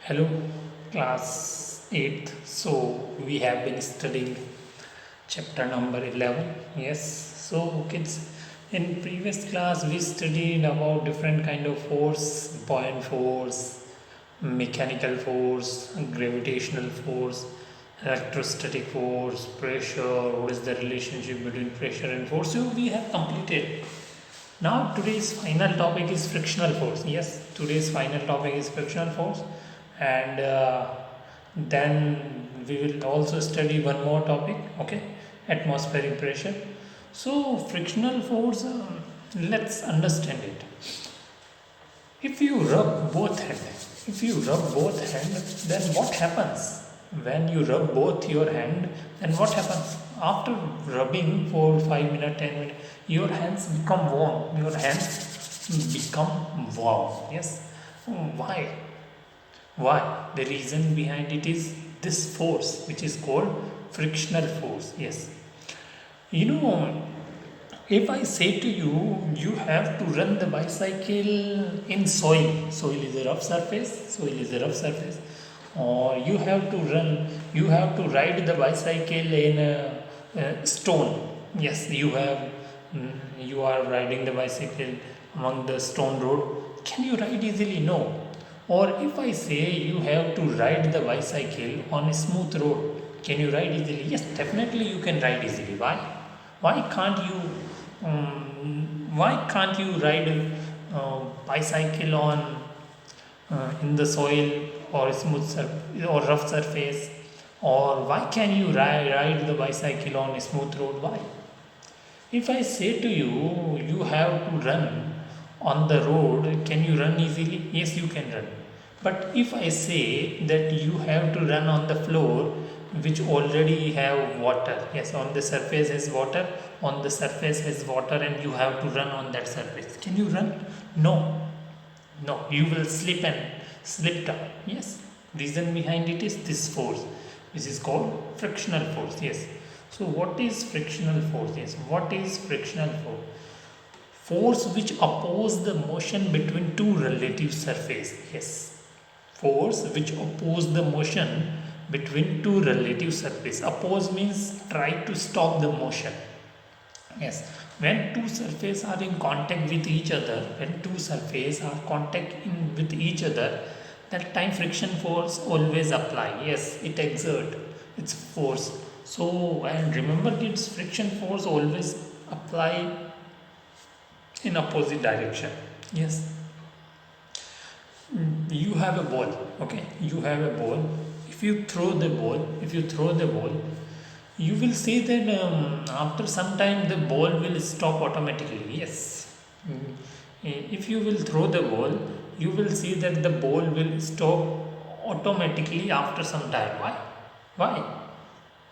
Hello, class 8th. So, we have been studying chapter number 11. Yes, so kids, in previous class we studied about different kind of force, buoyant force, mechanical force, gravitational force, electrostatic force, pressure, what is the relationship between pressure and force. So, we have completed. Now today's final topic is frictional force. Yes, today's final topic is frictional force, and then we will also study one more topic. Okay, atmospheric pressure. So frictional force, let's understand it. If you rub both hand, if you rub both hand, then what happens? When you rub both your hand, then what happens? After rubbing for 5 minutes, 10 minutes, your hands become warm. Your hands become warm. Yes. Why? Why? The reason behind it is this force, which is called frictional force. Yes. You know, if I say to you, you have to run the bicycle in soil. Soil is a rough surface. Soil is a rough surface. Or you have to ride the bicycle in a stone. Yes, you are riding the bicycle among the stone road. Can you ride easily? No. Or if I say you have to ride the bicycle on a smooth road, can you ride easily? Yes, definitely you can ride easily. Why? Why can't you? Why can't you ride a bicycle on in the soil or or rough surface? Or why can you ride the bicycle on a smooth road? Why? If I say to you, you have to run on the road, can you run easily? Yes, you can run. But if I say that you have to run on the floor, which already have water, yes, on the surface has water, on the surface has water, and you have to run on that surface, can you run? No, no, you will slip and slip down. Yes, reason behind it is this force, which is called frictional force. Yes. So, what is frictional force? Yes, what is frictional force? Force which oppose the motion between two relative surface. Yes, force which oppose the motion between two relative surface. Oppose means try to stop the motion. Yes, when two surfaces are in contact with each other, when two surfaces are with each other, that time friction force always apply. Yes, it exert its force. So, and remember kids, friction force always apply in opposite direction. Yes, you have a ball. Okay, you have a ball. If you throw the ball, you will see that after some time the ball will stop automatically. Yes. Mm. If you will throw the ball, you will see that the ball will stop automatically after some time. Why? Why?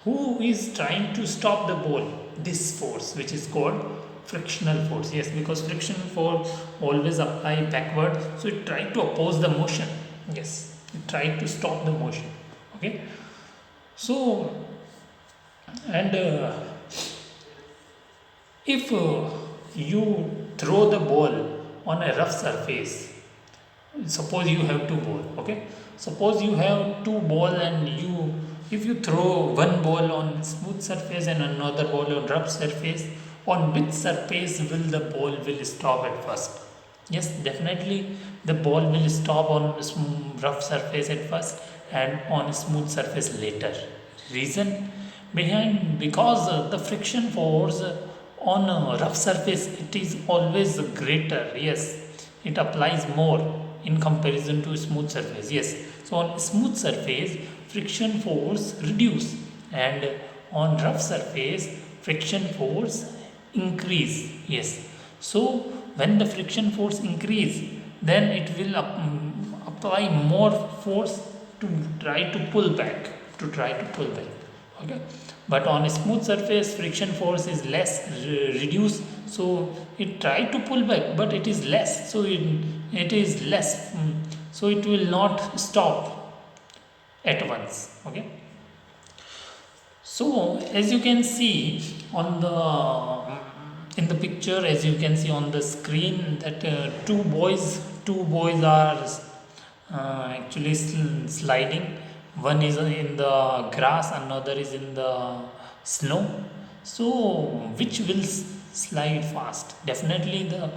Who is trying to stop the ball? This force, which is called frictional force. Yes, because friction force always apply backward, so it tried to oppose the motion. Yes, it tried to stop the motion. Okay, so and if you throw the ball on a rough surface, suppose you have two ball. Okay, suppose you have two ball, and you if you throw one ball on smooth surface and another ball on rough surface, on which surface will the ball will stop at first? Yes, definitely the ball will stop on rough surface at first and on smooth surface later. Reason behind, because the friction force on a rough surface, it is always greater. Yes, it applies more in comparison to smooth surface. Yes, so on smooth surface friction force reduce, and on rough surface friction force increase. Yes, so when the friction force increase, then it will apply more force to try to pull back, okay. But on a smooth surface friction force is less, reduced, so it try to pull back, but it is less, so it is less, so it will not stop at once. Okay, so as you can see on the in the picture, as you can see on the screen, that two boys are actually sliding. One is in the grass, another is in the snow. So which will slide fast? Definitely the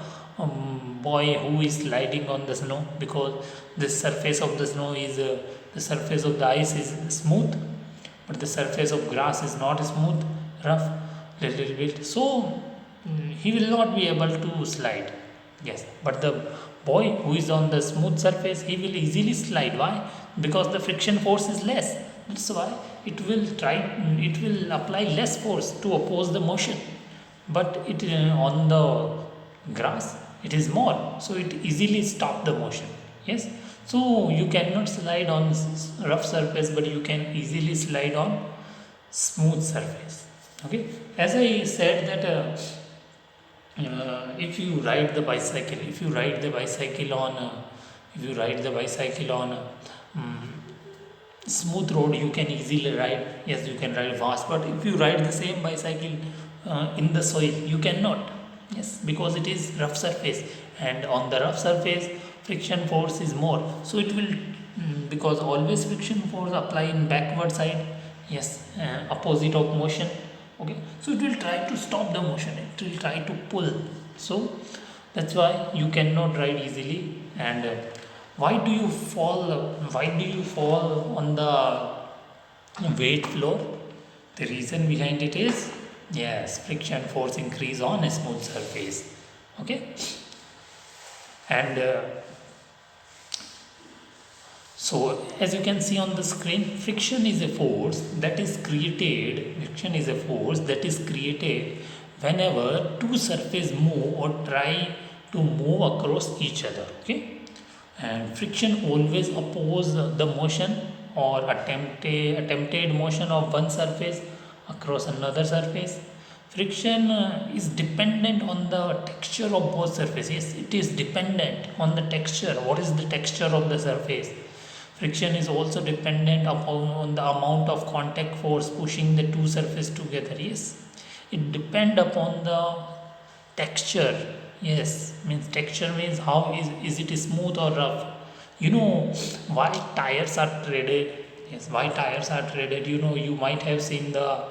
boy who is sliding on the snow, because the surface of the snow is the surface of the ice is smooth, but the surface of grass is not smooth, rough, little bit. So he will not be able to slide. Yes, but the boy who is on the smooth surface, he will easily slide. Why? Because the friction force is less. That's why it will apply less force to oppose the motion. But it on the grass it is more, so it easily stop the motion. Yes, so you cannot slide on rough surface, but you can easily slide on smooth surface. Okay, as I said that if you ride the bicycle, if you ride the bicycle on smooth road, you can easily ride. Yes, you can ride fast, but if you ride the same bicycle in the soil, you cannot. Yes, because it is rough surface, and on the rough surface friction force is more, so it will because always friction force apply in backward side. Yes, opposite of motion. Okay, so it will try to stop the motion, it will try to pull. So that's why you cannot ride easily. And why do you fall on the wet floor? The reason behind it is, yes, friction force increase on a smooth surface. Okay, and so as you can see on the screen, friction is a force that is created. Friction is a force that is created whenever two surfaces move or try to move across each other. Okay, and friction always oppose the motion or attempted motion of one surface across another surface. Friction is dependent on the texture of both surfaces. Yes, it is dependent on the texture. What is the texture of the surface? Friction is also dependent upon the amount of contact force pushing the two surfaces together. Yes, it depend upon the texture. Yes, means texture means how is it smooth or rough. You know why tires are traded? Yes, why tires are traded? You know, you might have seen the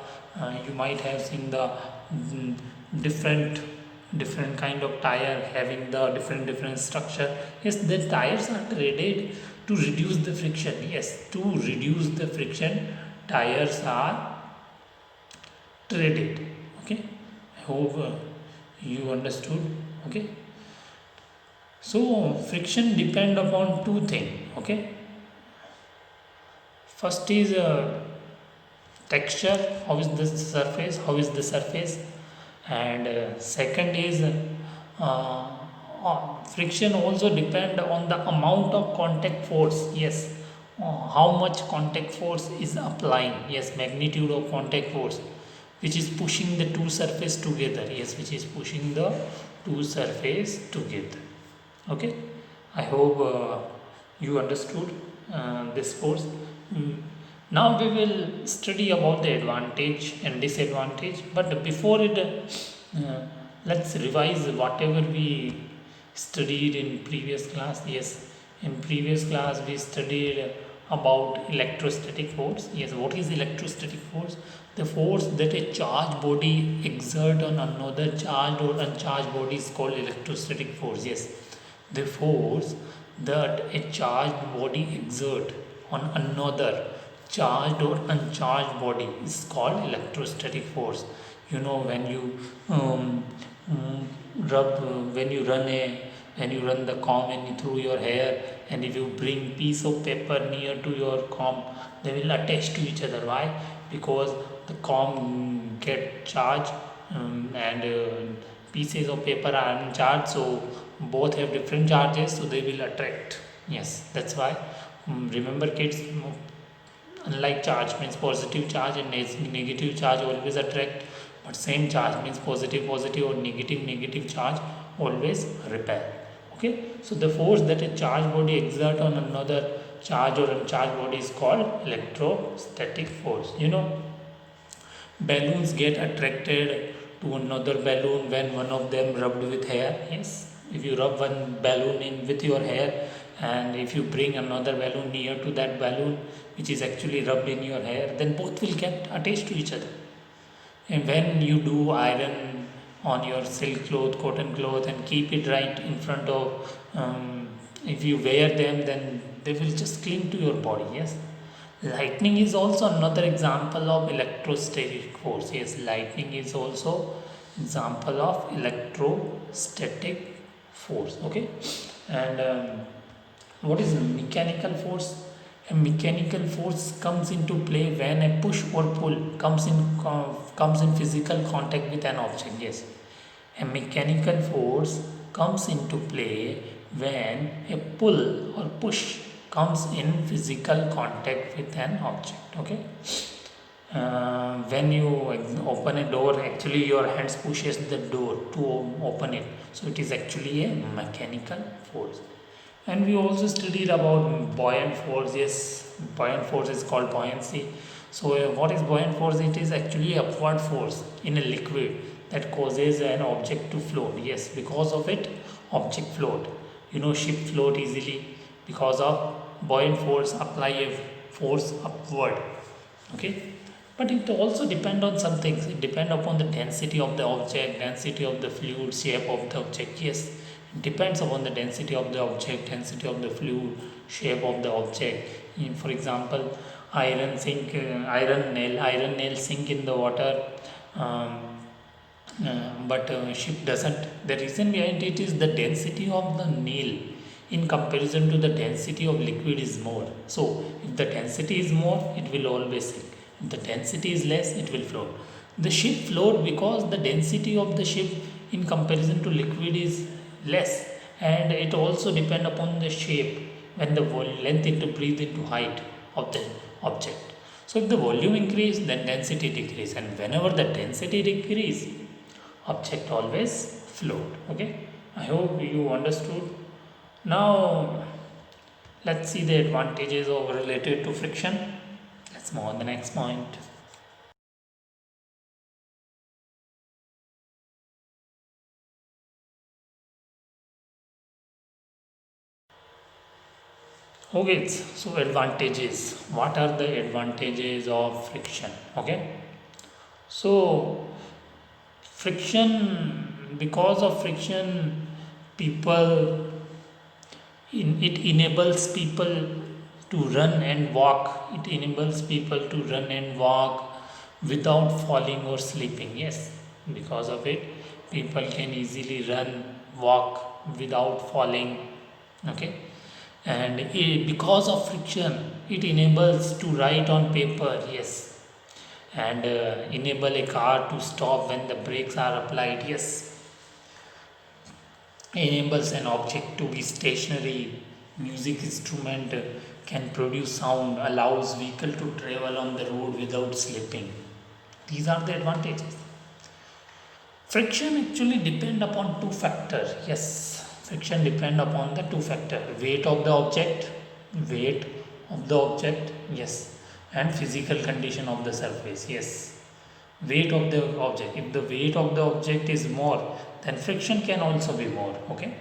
mm, different different kind of tire having the different structure. Yes, the tires are traded to reduce the friction. Yes, to reduce the friction, tires are traded. Okay, I hope you understood. Okay, so friction depend upon two things. Okay, first is texture, how is the surface, and second is friction also depend on the amount of contact force. Yes, how much contact force is applying. Yes, magnitude of contact force which is pushing the two surface together. Yes, which is pushing the two surface together. Okay, I hope you understood this course. Mm. Now we will study about the advantage and disadvantage, but before it let's revise whatever we studied in previous class. Yes, in previous class we studied about electrostatic force. Yes, what is electrostatic force? The force that a charged body exert on another charged or uncharged body is called electrostatic force. Yes, the force that a charged body exert on another charged or uncharged body is called electrostatic force. You know, when you mm, rub when you run a when you run the comb and through your hair, and if you bring piece of paper near to your comb, they will attach to each other. Why? Because the comb get charged, and pieces of paper are uncharged, so both have different charges, so they will attract. Yes, that's why. Remember kids, unlike charge means positive charge and negative charge always attract, but same charge means positive or negative charge always repel. Okay, so the force that a charged body exert on another charged or uncharged body is called electrostatic force. You know, balloons get attracted to another balloon when one of them rubbed with hair. Yes, if you rub one balloon in with your hair and if you bring another balloon near to that balloon which is actually rubbed in your hair, then both will get attached to each other. And when you do iron on your silk cloth, cotton cloth, and keep it right in front of, if you wear them, then they will just cling to your body. Yes, lightning is also another example of electrostatic force. Yes, lightning is also example of electrostatic force. Okay, and what is mechanical force? A mechanical force comes into play when a push or pull comes in physical contact with an object. Yes, a mechanical force comes into play when a pull or push comes in physical contact with an object. Okay, when you open a door, actually your hands pushes the door to open it, so it is actually a mechanical force. And we also studied about buoyant force. Yes, buoyant force is called buoyancy. So what is buoyant force? It is actually upward force in a liquid that causes an object to float. Yes, because of it object float. You know, ship float easily because of buoyant force. Apply a force upward. Okay, but it also depend on some things. It depend upon the density of the object, density of the fluid, shape of the object. Yes, it depends upon the density of the object, density of the fluid, shape of the object. For example, iron nail sink in the water, um, but ship doesn't. The reason behind it is the density of the nail in comparison to the density of liquid is more. So if the density is more, it will always sink. If the density is less, it will float. The ship float because the density of the ship in comparison to liquid is less, and it also depend upon the shape when the length into breathe into height of the object. So if the volume increase, then density decrease, and whenever the density decrease, object always float. Okay, I hope you understood. Now let's see the advantages of related to friction. Let's move on the next point. Okay, so advantages. What are the advantages of friction? Okay, so friction, because of friction, people it enables people to run and walk. It enables people to run and walk without falling or sleeping. Yes, because of it, people can easily run, walk without falling. Okay, and because of friction, it enables to write on paper. Yes, and enable a car to stop when the brakes are applied. Yes, enables an object to be stationary. Music instrument can produce sound, allows vehicle to travel on the road without slipping. These are the advantages. Friction actually depend upon two factors. Yes, friction depend upon the two factor: weight of the object, weight of the object. Yes, and physical condition of the surface. Yes, weight of the object. If the weight of the object is more, then friction can also be more. Okay,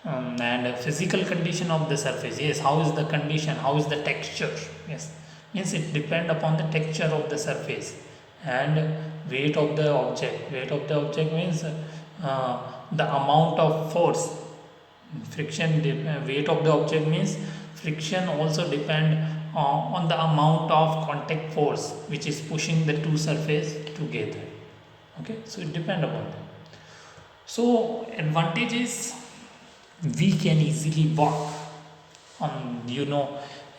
and physical condition of the surface. Yes, how is the condition, how is the texture? Yes, means it depend upon the texture of the surface. And weight of the object, weight of the object means the amount of force. Weight of the object means friction also depend on the amount of contact force which is pushing the two surface together. Okay, so it depend upon that. So advantage is we can easily walk on,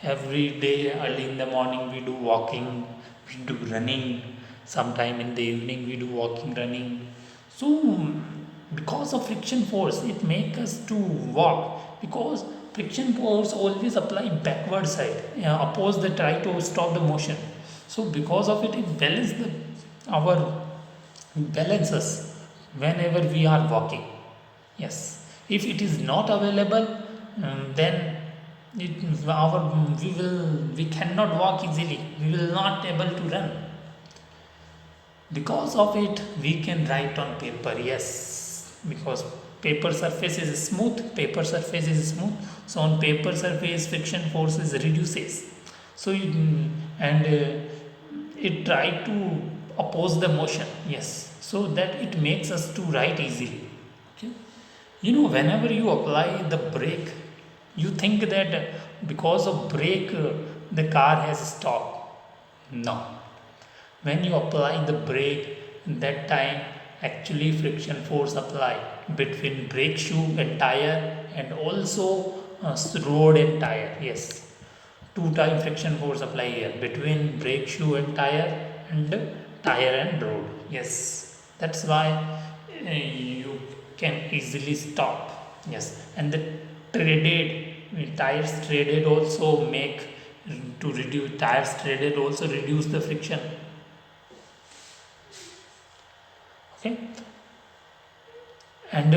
every day early in the morning we do walking, we do running, sometime in the evening we do walking, running. So because of friction force, it make us to walk, because friction force always apply backward side, oppose the try to stop the motion. So because of it, it our balances whenever we are walking. Yes, if it is not available, then we cannot walk easily, we will not able to run. Because of it, we can write on paper. Yes, because paper surface is smooth, paper surface is smooth, so on paper surface friction forces reduces. So and it try to oppose the motion, yes, so that it makes us to write easily. Okay. Whenever you apply the brake, you think that because of brake the car has stopped. No, when you apply the brake, that time actually friction force apply between brake shoe and tire, and also road and tire. Yes, two time friction force apply here between brake shoe and tire and road. Yes, that's why you can easily stop. Yes, and the traded tires traded also make to reduce tires traded also reduce the friction. Okay, and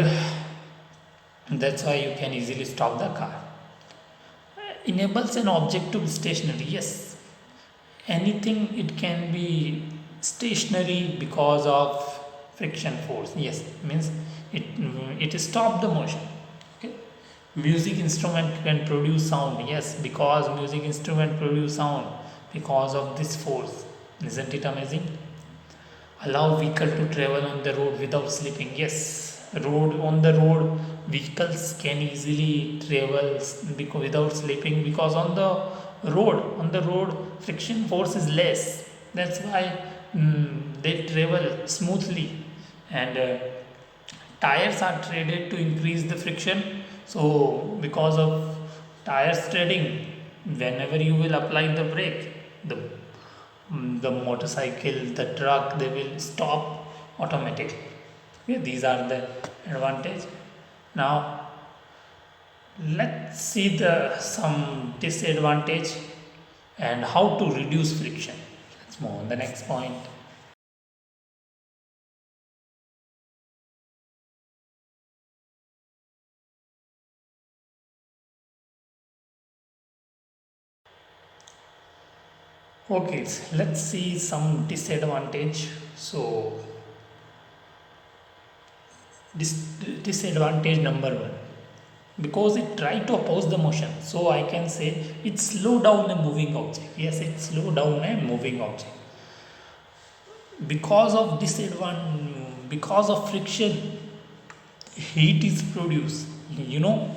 that's why you can easily stop the car. Enables an object to be stationary. Yes, anything it can be stationary because of friction force. Yes, means it stop the motion. Okay. Music instrument can produce sound. Yes, because music instrument produce sound because of this force. Isn't it amazing? Allow vehicle to travel on the road without slipping. Yes, road vehicles can easily travel because without slipping, because on the road friction force is less. That's why they travel smoothly. And tires are traded to increase the friction. So because of tires trading, whenever you will apply the brake, the motorcycle, the truck, they will stop automatically. Okay, these are the advantage. Now let's see the some disadvantage and how to reduce friction. Let's move on the next point. Okay, so let's see some disadvantage. So this disadvantage number one, because it try to oppose the motion, so I can say it slow down a moving object. Yes, it slow down a moving object. Because of disadvantage, because of friction, heat is produced. you know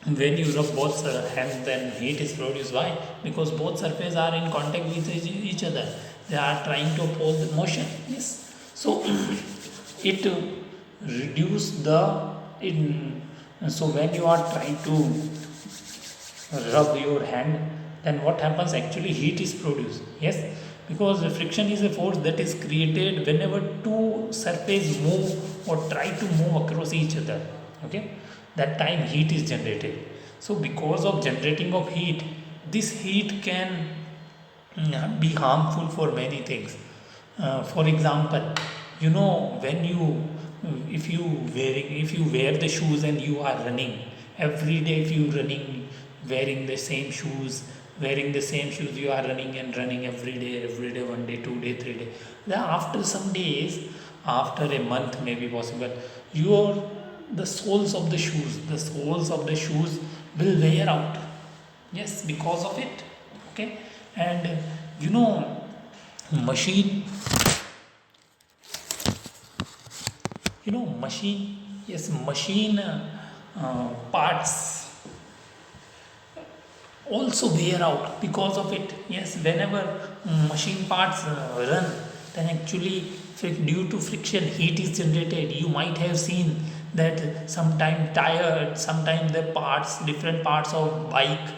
when you rub both hands, then heat is produced. Why? Because both surfaces are in contact with each other, they are trying to oppose the motion. Yes, so it reduce the in so when you are trying to rub your hand, then what happens, actually heat is produced. Yes, because the friction is a force that is created whenever two surfaces move or try to move across each other. Okay, that time heat is generated. So because of generating of heat, this heat can be harmful for many things. For example, when you if you wear the shoes and you are running every day, if you running wearing the same shoes, you are running and running every day, 1 day, 2 day, 3 day. Then after some days, after a month maybe possible, your the soles of the shoes will wear out. Yes, because of it. Okay, and you know machine machine, yes, machine parts also wear out because of it. Yes, whenever machine parts run, then actually due to friction heat is generated. You might have seen that sometime tire, sometime the parts, different parts of bike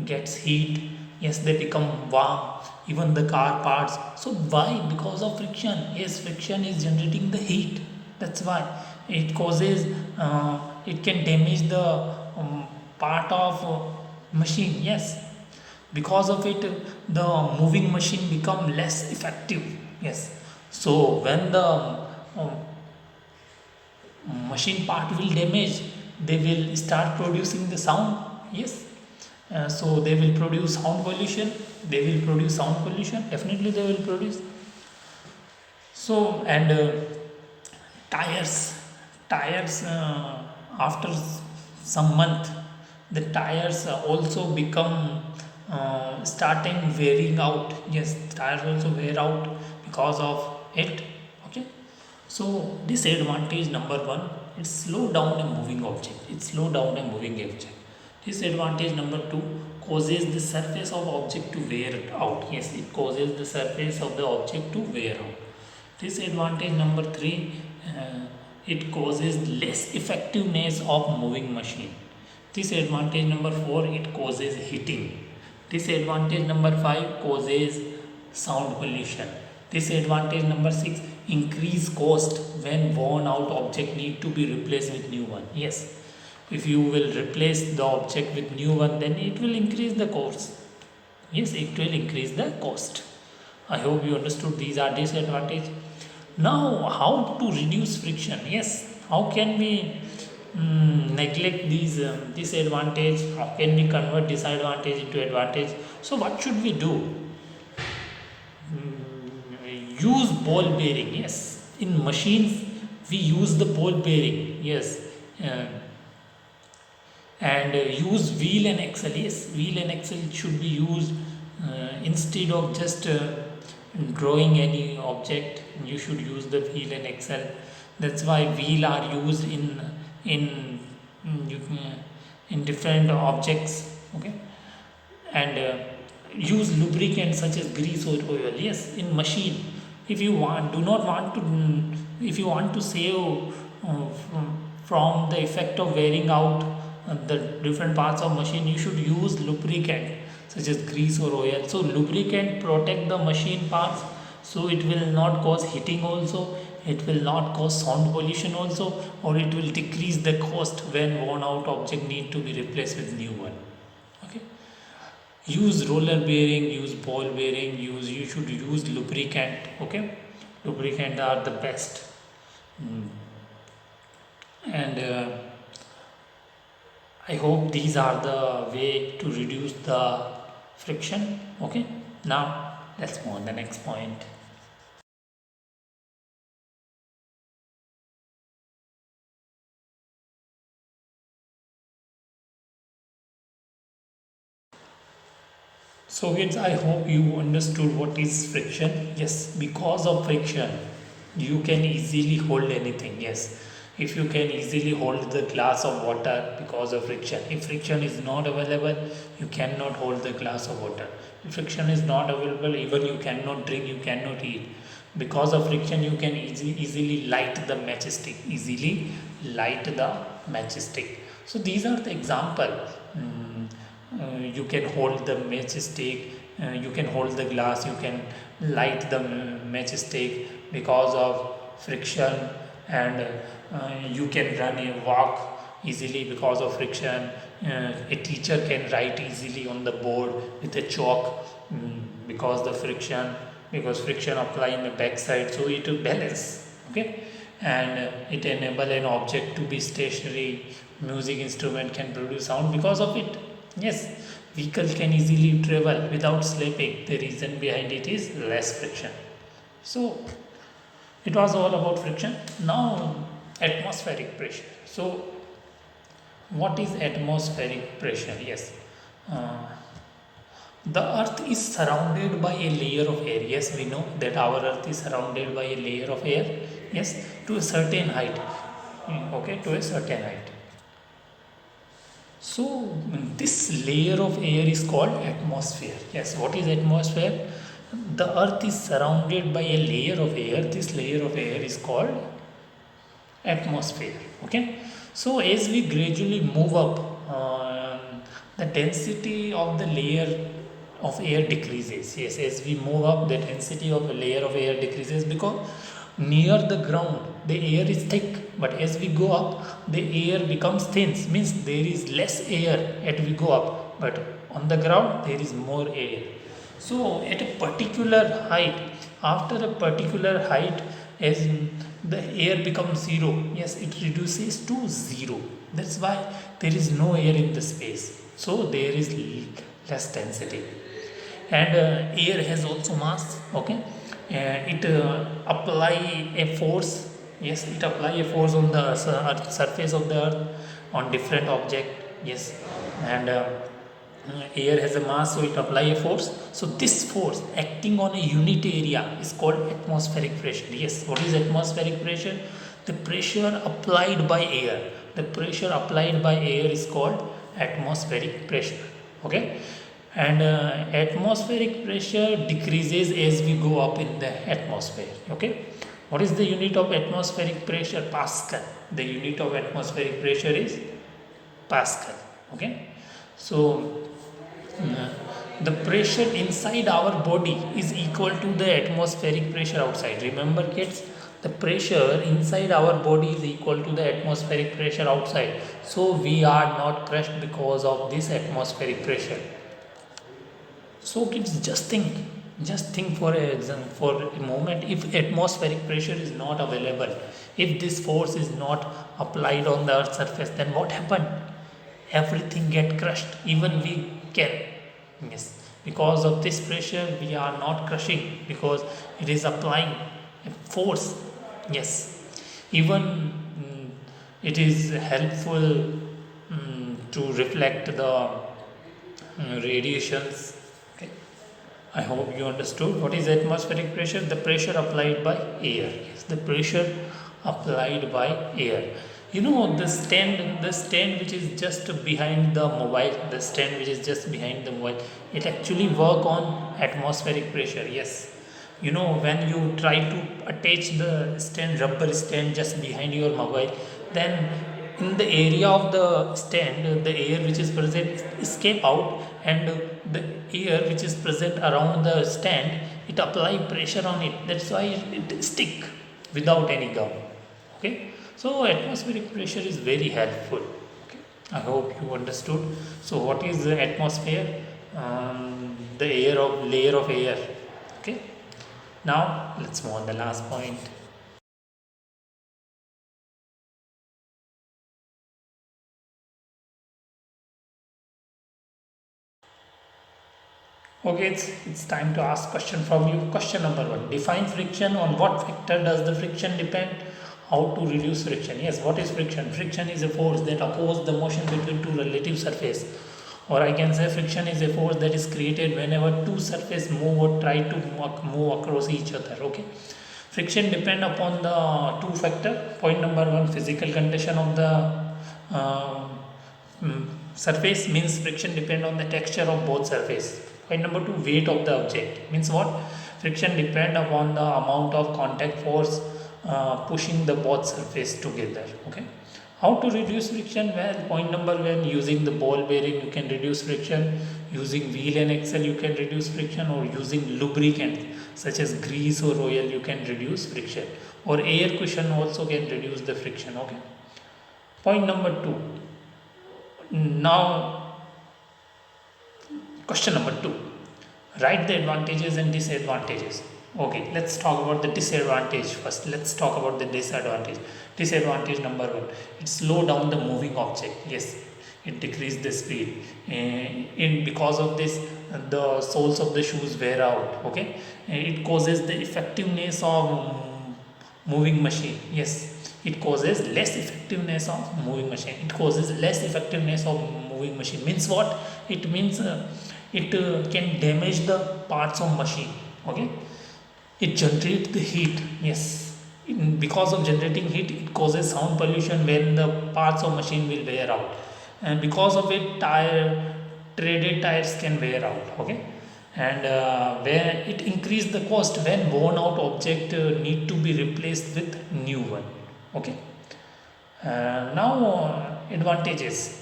gets heat. Yes, they become warm, even the car parts. So why? Because of friction. Yes, friction is generating the heat. That's why it causes it can damage the part of machine. Yes, because of it the moving machine become less effective. Yes, so when the machine part will damage, they will start producing the sound. Yes, so they will produce sound pollution. Definitely they will produce. So and tires tires after some month, the tires also become starting wearing out. Yes, tires also wear out because of it. Okay, so disadvantage number one, it slow down a moving object. It slow down a moving object. Disadvantage number two, causes the surface of object to wear out. Yes, it causes the surface of the object to wear out. Disadvantage number three, it causes less effectiveness of moving machine. Disadvantage number four, it causes heating. Disadvantage number five, causes sound pollution. Disadvantage number six, increase cost when worn out object need to be replaced with new one. Yes, if you will replace the object with new one, then it will increase the cost. Yes, it will increase the cost. I hope you understood these are disadvantage. Now, how to reduce friction? Yes, how can we neglect these disadvantage? How can we convert disadvantage into advantage? So, what should we do? Use ball bearing. Yes, in machines we use the ball bearing. Yes, uh, and use wheel and axle. Yes, wheel and axle should be used instead of just drawing any object. You should use the wheel and axle. That's why wheel are used in in different objects. Okay, and use lubricant such as grease or oil. Yes, in machine, if you want, do not want to, if you want to save from the effect of wearing out the different parts of machine, you should use lubricant such as grease or oil. So lubricant protect the machine parts, so it will not cause heating also, it will not cause sound pollution also, or it will decrease the cost when worn out object need to be replaced with new one. Okay, use roller bearing, use ball bearing, use, you should use lubricant. Okay, lubricant are the best. And I hope these are the way to reduce the friction. Okay, now let's move on the next point. So kids, I hope you understood what is friction. Yes, because of friction, you can easily hold anything. Yes, if you can easily hold the glass of water because of friction. If friction is not available, you cannot hold the glass of water. If friction is not available, even you cannot drink, you cannot eat. Because of friction, you can easily light the matchstick. Easily light the matchstick. So these are the example. You can hold the matchstick, you can hold the glass, you can light the matchstick because of friction, and you can run a walk easily because of friction. A teacher can write easily on the board with a chalk, because the friction, because friction apply in the backside, so it will balance. Okay, and it enable an object to be stationary. Music instrument can produce sound because of it. Yes, vehicle can easily travel without slipping. The reason behind it is less friction. So it was all about friction. Now atmospheric pressure. So what is atmospheric pressure? Yes, uh, the earth is surrounded by a layer of air. Yes, we know that our earth is surrounded by a layer of air. Yes, to a certain height. Okay, to a certain height. So this layer of air is called atmosphere. Yes, what is atmosphere? The earth is surrounded by a layer of air. This layer of air is called atmosphere. Okay, so as we gradually move up, the density of the layer of air decreases. Yes, as we move up, the density of a layer of air decreases, because near the ground the air is thick, but as we go up the air becomes thin, means there is less air as we go up, but on the ground there is more air. So at a particular height, after a particular height, as the air becomes zero, yes, it reduces to zero. That's why there is no air in the space, so there is less density. And air has also mass. Okay, it apply a force Yes, it apply a force on the earth, surface of the earth on different object. Yes, and air has a mass, so it apply a force. So this force acting on a unit area is called atmospheric pressure. Yes, what is atmospheric pressure? The pressure applied by air. The pressure applied by air is called atmospheric pressure. Okay, and atmospheric pressure decreases as we go up in the atmosphere. Okay, what is the unit of atmospheric pressure? Pascal. The unit of atmospheric pressure is Pascal. Okay, so uh, the pressure inside our body is equal to the atmospheric pressure outside. Remember, kids, the pressure inside our body is equal to the atmospheric pressure outside. So we are not crushed because of this atmospheric pressure. So kids, just think for a moment. If atmospheric pressure is not available, if this force is not applied on the Earth's surface, then what happened? Everything get crushed. Even we can, yes. Because of this pressure, we are not crushing because it is applying a force. Yes, even it is helpful to reflect the radiations. Okay, I hope you understood what is atmospheric pressure. The pressure applied by air. Yes, the pressure applied by air. You know the stand which is just behind the mobile, the stand which is just behind the mobile, it actually work on atmospheric pressure. Yes, you know when you try to attach the stand, rubber stand just behind your mobile, then in the area of the stand, the air which is present escape out, and the air which is present around the stand, it apply pressure on it. That's why it stick without any gum. Okay, so atmospheric pressure is very helpful. Okay, I hope you understood. So what is the atmosphere? The air of layer of air. Okay, now let's move on the last point. Okay, it's time to ask question from you. Question number one. Define friction. On what factor does the friction depend? How to reduce friction? Yes, what is friction? Friction is a force that opposes the motion between two relative surfaces. Or I can say friction is a force that is created whenever two surfaces move or try to move across each other. Okay. Friction depend upon the two factor. Point number one, physical condition of the uh, surface, means friction depend on the texture of both surface. Point number two, weight of the object, means what? Friction depend upon the amount of contact force pushing the both surface together. Okay, how to reduce friction? Well, point number one, using the ball bearing you can reduce friction, using wheel and axle you can reduce friction, or using lubricant such as grease or oil you can reduce friction, or air cushion also can reduce the friction. Okay, point number two. Now, question number two, write the advantages and disadvantages. Okay, let's talk about the disadvantage first. Let's talk about the disadvantage. Disadvantage number one, it slow down the moving object. Yes, it decrease the speed. In because of this, the soles of the shoes wear out. Okay, it causes the effectiveness of moving machine. Yes, it causes less effectiveness of moving machine. It causes less effectiveness of moving machine, means what? It means it can damage the parts of machine. Okay, it generates the heat. Yes, because of generating heat, it causes sound pollution when the parts of machine will wear out, and because of it, traded tires can wear out. Okay, and where it increase the cost when worn out object need to be replaced with new one. Okay, now advantages.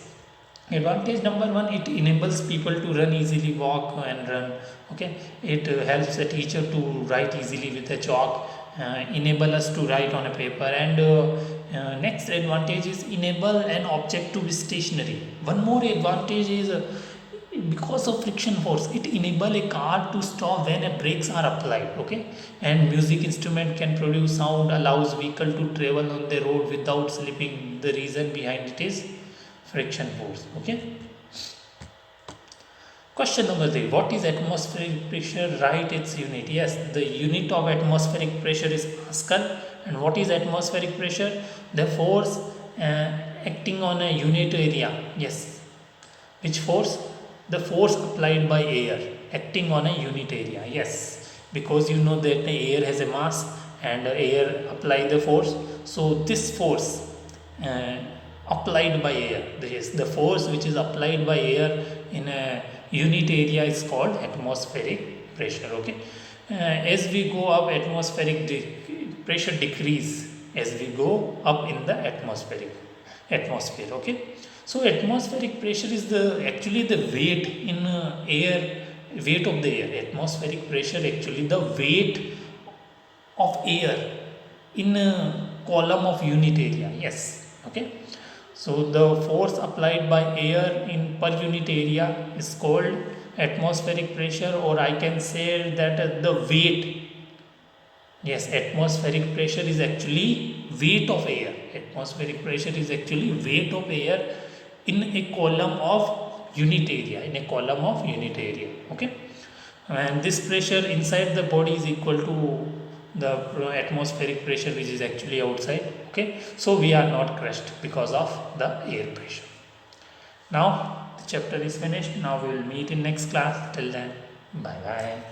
Advantage number one, it enables people to run easily, walk and run. Okay, it helps a teacher to write easily with a chalk, enable us to write on a paper, and next advantage is enable an object to be stationary. One more advantage is because of friction force, it enable a car to stop when a brakes are applied. Okay, and music instrument can produce sound, allows vehicle to travel on the road without slipping. The reason behind it is friction force. Okay, Question number 3. What is atmospheric pressure? Write its unit. Yes, the unit of atmospheric pressure is Pascal. And what is atmospheric pressure? The force acting on a unit area. Yes. Which force? The force applied by air acting on a unit area. Yes. Because you know that the air has a mass and air apply the force. So this force uh, applied by air, this the force which is applied by air in a unit area is called atmospheric pressure. Okay. As we go up, pressure decrease as we go up in the atmosphere. Okay. So atmospheric pressure is the actually the weight in weight of the air. Atmospheric pressure actually the weight of air in a column of unit area. Yes. Okay. So the force applied by air in per unit area is called atmospheric pressure, or I can say that the weight. Yes, atmospheric pressure is actually weight of air. Atmospheric pressure is actually weight of air in a column of unit area. Okay, and this pressure inside the body is equal to the atmospheric pressure which is actually outside. Okay, so we are not crushed because of the air pressure. Now the chapter is finished. Now we will meet in next class. Till then, bye bye.